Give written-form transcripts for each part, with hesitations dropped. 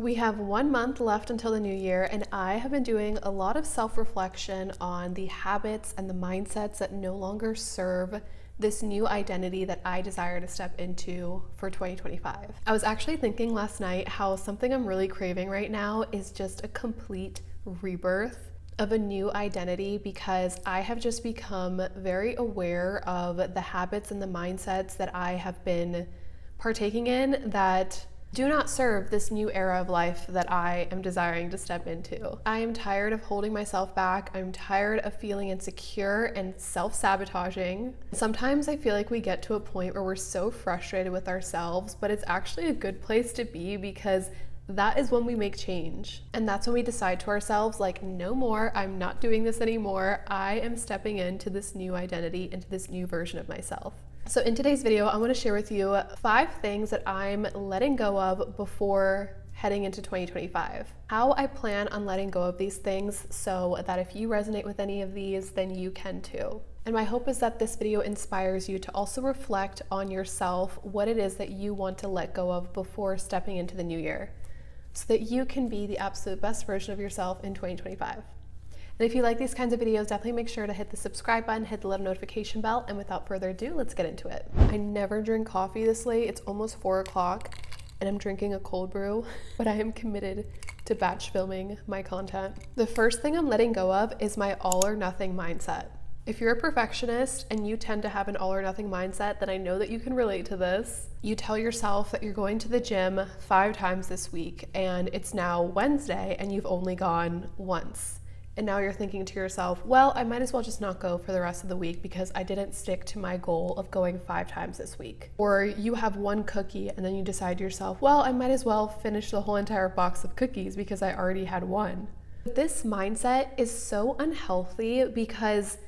We have 1 month left until the new year, and I have been doing a lot of self-reflection on the habits and the mindsets that no longer serve this new identity that I desire to step into for 2025. I was actually thinking last night how something I'm really craving right now is just a complete rebirth of a new identity, because I have just become very aware of the habits and the mindsets that I have been partaking in that do not serve this new era of life that I am desiring to step into. I am tired of holding myself back. I'm tired of feeling insecure and self-sabotaging. Sometimes I feel like we get to a point where we're so frustrated with ourselves, but it's actually a good place to be, because that is when we make change. And that's when we decide to ourselves, like, no more, I'm not doing this anymore. I am stepping into this new identity, into this new version of myself. So in today's video, I want to share with you 5 things that I'm letting go of before heading into 2025. How I plan on letting go of these things so that if you resonate with any of these, then you can too. And my hope is that this video inspires you to also reflect on yourself, what it is that you want to let go of before stepping into the new year, so that you can be the absolute best version of yourself in 2025. And if you like these kinds of videos, definitely make sure to hit the subscribe button, hit the little notification bell, and without further ado, let's get into it. I never drink coffee this late. It's almost 4 o'clock and I'm drinking a cold brew, but I am committed to batch filming my content. The first thing I'm letting go of is my all or nothing mindset. If you're a perfectionist and you tend to have an all or nothing mindset, then I know that you can relate to this. You tell yourself that you're going to the gym 5 times this week, and it's now Wednesday and you've only gone once. And now you're thinking to yourself, well, I might as well just not go for the rest of the week because I didn't stick to my goal of going 5 times this week. Or you have 1 cookie and then you decide to yourself, well, I might as well finish the whole entire box of cookies because I already had 1. This mindset is so unhealthy because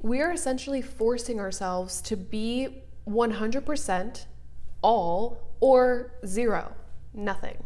we are essentially forcing ourselves to be 100% all or 0, nothing.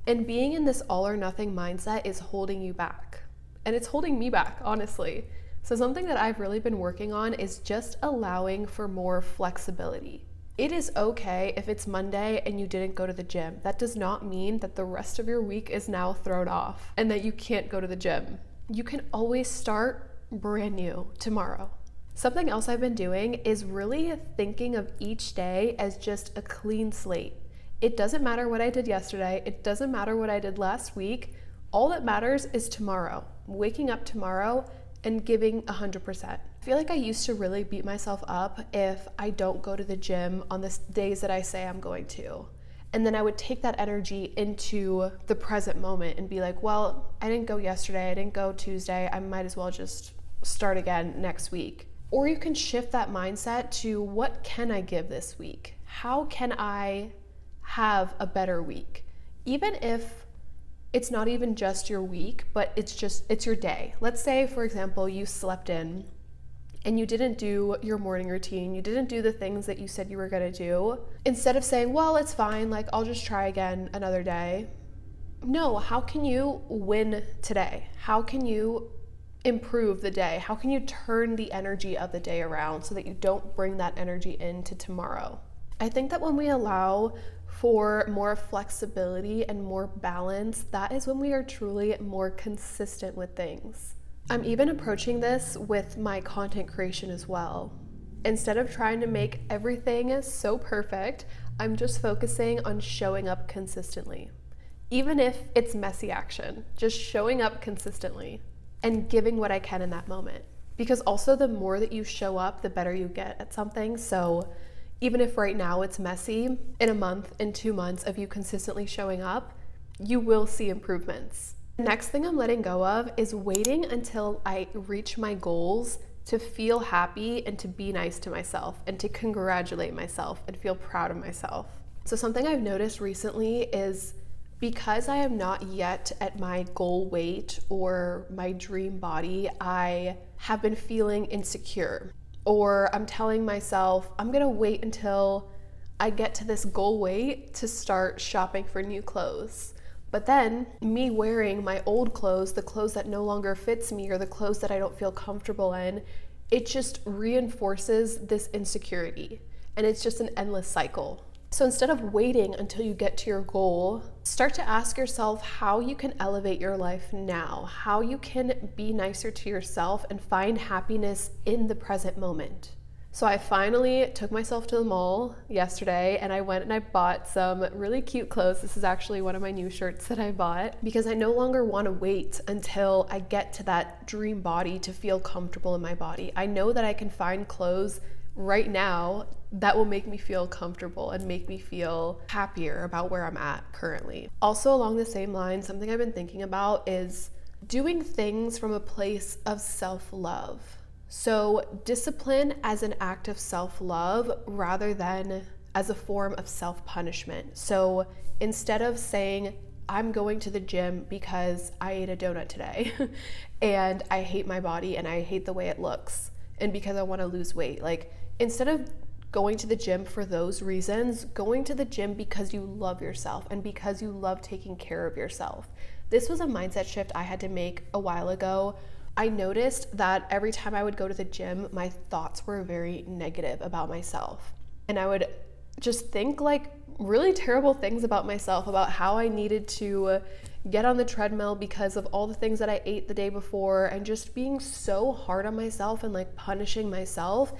And being in this all or nothing mindset is holding you back. And it's holding me back, honestly. So something that I've really been working on is just allowing for more flexibility. It is okay if it's Monday and you didn't go to the gym. That does not mean that the rest of your week is now thrown off and that you can't go to the gym. You can always start brand new tomorrow. Something else I've been doing is really thinking of each day as just a clean slate. It doesn't matter what I did yesterday. It doesn't matter what I did last week. All that matters is tomorrow, waking up tomorrow and giving 100%. I feel like I used to really beat myself up if I don't go to the gym on the days that I say I'm going to. And then I would take that energy into the present moment and be like, well, I didn't go yesterday, I didn't go Tuesday, I might as well just start again next week. Or you can shift that mindset to, what can I give this week? How can I have a better week? Even if it's not even just your week, but it's your day. Let's say, for example, you slept in and you didn't do your morning routine, you didn't do the things that you said you were gonna do. Instead of saying, well, it's fine, like I'll just try again another day. No, how can you win today? How can you improve the day? How can you turn the energy of the day around so that you don't bring that energy into tomorrow? I think that when we allow for more flexibility and more balance, that is when we are truly more consistent with things. I'm even approaching this with my content creation as well. Instead of trying to make everything so perfect, I'm just focusing on showing up consistently. Even if it's messy action, just showing up consistently and giving what I can in that moment. Because also the more that you show up, the better you get at something. So even if right now it's messy, in a month, in 2 months of you consistently showing up, you will see improvements. The next thing I'm letting go of is waiting until I reach my goals to feel happy and to be nice to myself and to congratulate myself and feel proud of myself. So something I've noticed recently is, because I am not yet at my goal weight or my dream body, I have been feeling insecure. Or I'm telling myself, I'm gonna wait until I get to this goal weight to start shopping for new clothes. But then me wearing my old clothes, the clothes that no longer fits me or the clothes that I don't feel comfortable in, it just reinforces this insecurity. And it's just an endless cycle. So instead of waiting until you get to your goal, start to ask yourself how you can elevate your life now, how you can be nicer to yourself and find happiness in the present moment. So I finally took myself to the mall yesterday and I went and I bought some really cute clothes. This is actually one of my new shirts that I bought because I no longer want to wait until I get to that dream body to feel comfortable in my body. I know that I can find clothes right now that will make me feel comfortable and make me feel happier about where I'm at currently. Also, along the same line, something I've been thinking about is doing things from a place of self-love. So discipline as an act of self-love rather than as a form of self-punishment. So instead of saying, I'm going to the gym because I ate a donut today and I hate my body and I hate the way it looks and because I want to lose weight, like instead of going to the gym for those reasons, going to the gym because you love yourself and because you love taking care of yourself. This was a mindset shift I had to make a while ago. I noticed that every time I would go to the gym, my thoughts were very negative about myself. And I would just think like really terrible things about myself, about how I needed to get on the treadmill because of all the things that I ate the day before and just being so hard on myself and like punishing myself.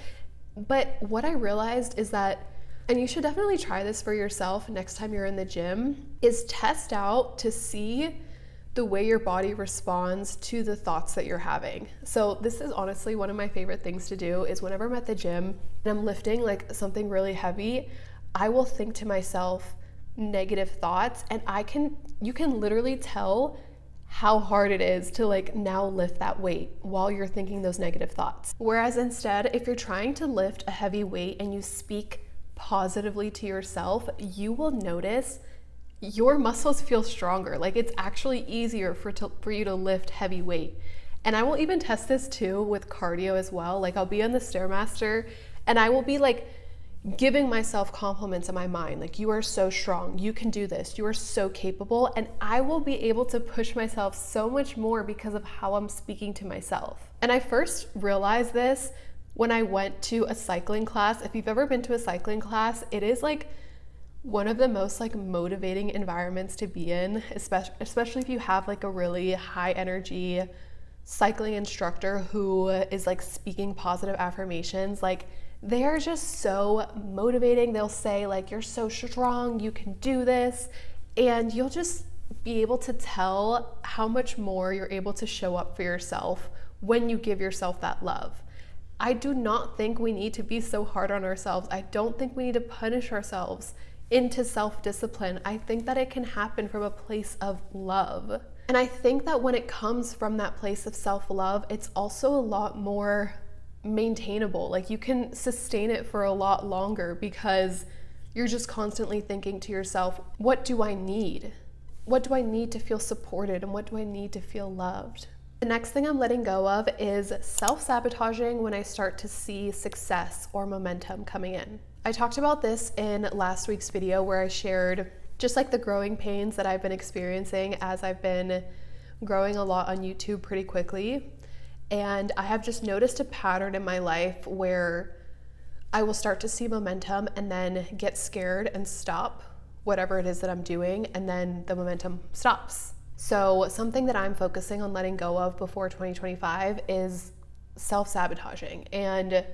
But what I realized is that, and you should definitely try this for yourself next time you're in the gym, is test out to see the way your body responds to the thoughts that you're having. So this is honestly one of my favorite things to do is whenever I'm at the gym and I'm lifting like something really heavy, I will think to myself negative thoughts and you can literally tell how hard it is to like now lift that weight while you're thinking those negative thoughts. Whereas instead, if you're trying to lift a heavy weight and you speak positively to yourself, you will notice your muscles feel stronger. Like it's actually easier for you to lift heavy weight. And I will even test this too with cardio as well. Like I'll be on the Stairmaster and I will be like giving myself compliments in my mind. Like, you are so strong, you can do this, you are so capable. And I will be able to push myself so much more because of how I'm speaking to myself. And I first realized this when I went to a cycling class. If you've ever been to a cycling class, it is like one of the most like motivating environments to be in, especially if you have like a really high energy cycling instructor who is like speaking positive affirmations. Like they're just so motivating. They'll say like, you're so strong, you can do this. And you'll just be able to tell how much more you're able to show up for yourself when you give yourself that love. I do not think we need to be so hard on ourselves. I don't think we need to punish ourselves into self-discipline. I think that it can happen from a place of love. And I think that when it comes from that place of self-love, it's also a lot more maintainable. Like you can sustain it for a lot longer because you're just constantly thinking to yourself, what do I need? What do I need to feel supported and what do I need to feel loved? The next thing I'm letting go of is self-sabotaging when I start to see success or momentum coming in. I talked about this in last week's video where I shared just like the growing pains that I've been experiencing as I've been growing a lot on YouTube pretty quickly. And I have just noticed a pattern in my life where I will start to see momentum and then get scared and stop whatever it is that I'm doing, and then the momentum stops. So something that I'm focusing on letting go of before 2025 is self-sabotaging, and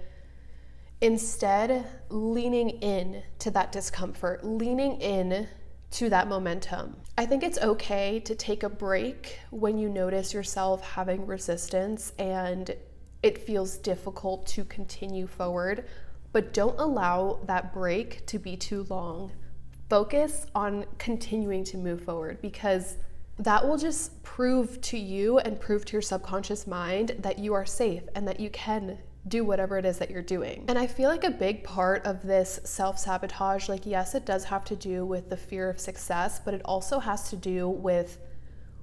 instead leaning in to that discomfort, leaning in to that momentum. I think it's okay to take a break when you notice yourself having resistance and it feels difficult to continue forward, but don't allow that break to be too long. Focus on continuing to move forward, because that will just prove to you and prove to your subconscious mind that you are safe and that you can do whatever it is that you're doing. And I feel like a big part of this self-sabotage, like yes, it does have to do with the fear of success, but it also has to do with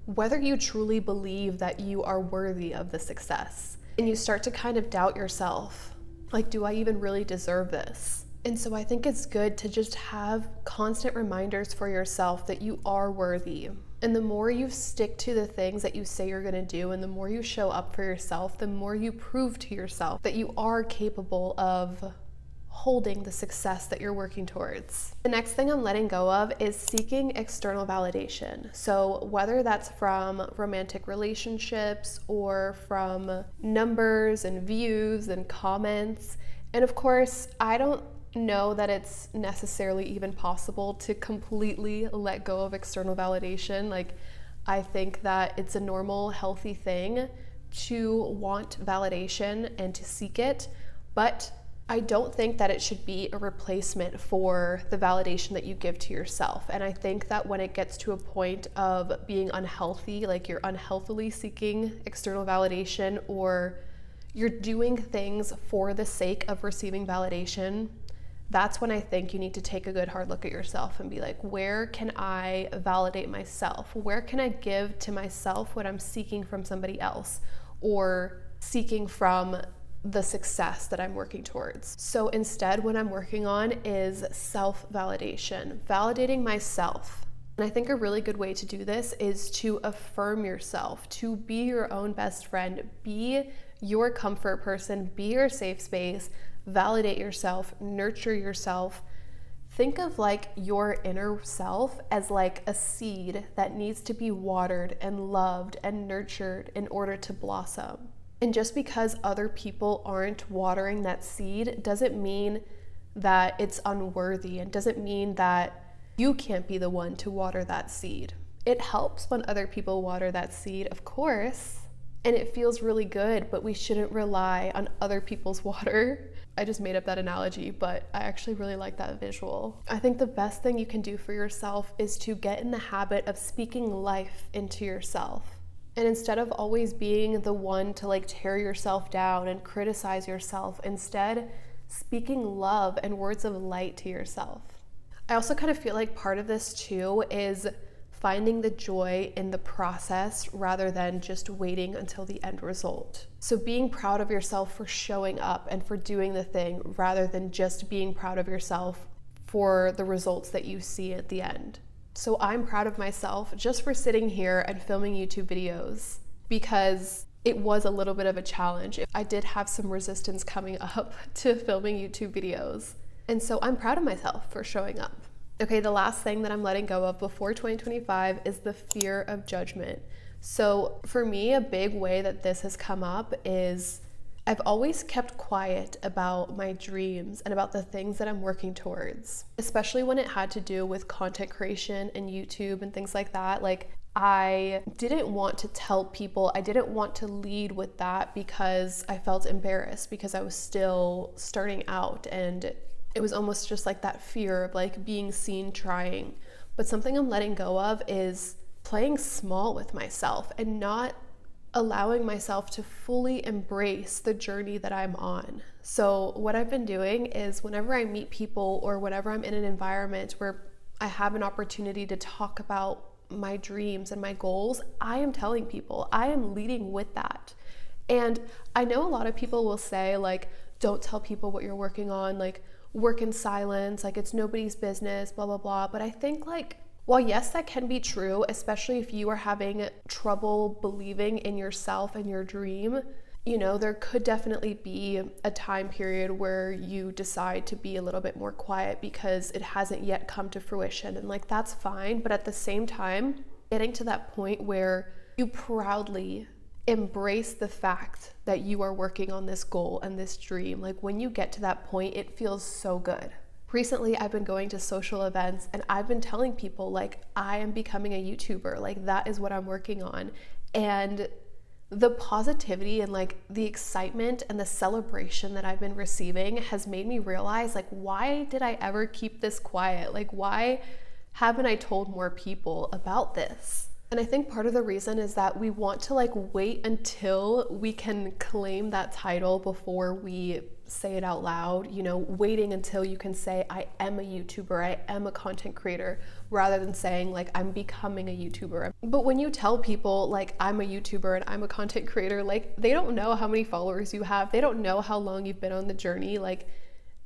whether you truly believe that you are worthy of the success. And you start to kind of doubt yourself. Like, do I even really deserve this? And so I think it's good to just have constant reminders for yourself that you are worthy. And the more you stick to the things that you say you're gonna do, and the more you show up for yourself, the more you prove to yourself that you are capable of holding the success that you're working towards. The next thing I'm letting go of is seeking external validation. So whether that's from romantic relationships or from numbers and views and comments. And of course, I don't know that it's necessarily even possible to completely let go of external validation. Like, I think that it's a normal, healthy thing to want validation and to seek it, but I don't think that it should be a replacement for the validation that you give to yourself. And I think that when it gets to a point of being unhealthy, like you're unhealthily seeking external validation, or you're doing things for the sake of receiving validation, that's when I think you need to take a good hard look at yourself and be like, where can I validate myself? Where can I give to myself what I'm seeking from somebody else or seeking from the success that I'm working towards? So instead, what I'm working on is self-validation, validating myself. And I think a really good way to do this is to affirm yourself, to be your own best friend, be your comfort person, be your safe space, validate yourself, nurture yourself. Think of like your inner self as like a seed that needs to be watered and loved and nurtured in order to blossom. And just because other people aren't watering that seed doesn't mean that it's unworthy, and doesn't mean that you can't be the one to water that seed. It helps when other people water that seed, of course, and it feels really good, but we shouldn't rely on other people's water. I just made up that analogy, but I actually really like that visual. I think the best thing you can do for yourself is to get in the habit of speaking life into yourself. And instead of always being the one to like tear yourself down and criticize yourself, instead speaking love and words of light to yourself. I also kind of feel like part of this too is finding the joy in the process rather than just waiting until the end result. So being proud of yourself for showing up and for doing the thing rather than just being proud of yourself for the results that you see at the end. So I'm proud of myself just for sitting here and filming YouTube videos, because it was a little bit of a challenge. I did have some resistance coming up to filming YouTube videos. And so I'm proud of myself for showing up. Okay, the last thing that I'm letting go of before 2025 is the fear of judgment. So for me, a big way that this has come up is I've always kept quiet about my dreams and about the things that I'm working towards, especially when it had to do with content creation and YouTube and things like that. Like, I didn't want to tell people, I didn't want to lead with that because I felt embarrassed, because I was still starting out, and it was almost just like that fear of like being seen trying. But something I'm letting go of is playing small with myself and not allowing myself to fully embrace the journey that I'm on. So what I've been doing is whenever I meet people or whenever I'm in an environment where I have an opportunity to talk about my dreams and my goals, I am telling people, I am leading with that. And I know a lot of people will say like, don't tell people what you're working on, like work in silence, like it's nobody's business, blah, blah, blah. But I think like, while yes, that can be true, especially if you are having trouble believing in yourself and your dream, you know, there could definitely be a time period where you decide to be a little bit more quiet because it hasn't yet come to fruition. And like, that's fine. But at the same time, getting to that point where you proudly embrace the fact that you are working on this goal and this dream, like when you get to that point, it feels so good. Recently, I've been going to social events and I've been telling people like, I am becoming a YouTuber, like that is what I'm working on. And the positivity and like the excitement and the celebration that I've been receiving has made me realize like, why did I ever keep this quiet? Like, why haven't I told more people about this? And I think part of the reason is that we want to like wait until we can claim that title before we say it out loud, you know, waiting until you can say, I am a YouTuber, I am a content creator, rather than saying like, I'm becoming a YouTuber. But when you tell people like, I'm a YouTuber and I'm a content creator, like they don't know how many followers you have. They don't know how long you've been on the journey. Like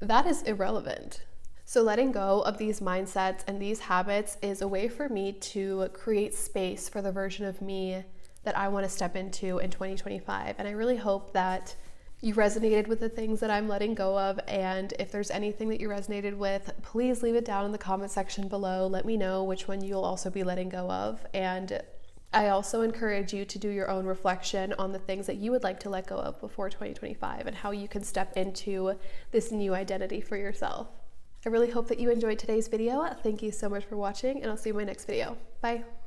that is irrelevant. So letting go of these mindsets and these habits is a way for me to create space for the version of me that I want to step into in 2025. And I really hope that you resonated with the things that I'm letting go of. And if there's anything that you resonated with, please leave it down in the comment section below. Let me know which one you'll also be letting go of. And I also encourage you to do your own reflection on the things that you would like to let go of before 2025 and how you can step into this new identity for yourself. I really hope that you enjoyed today's video. Thank you so much for watching, and I'll see you in my next video. Bye.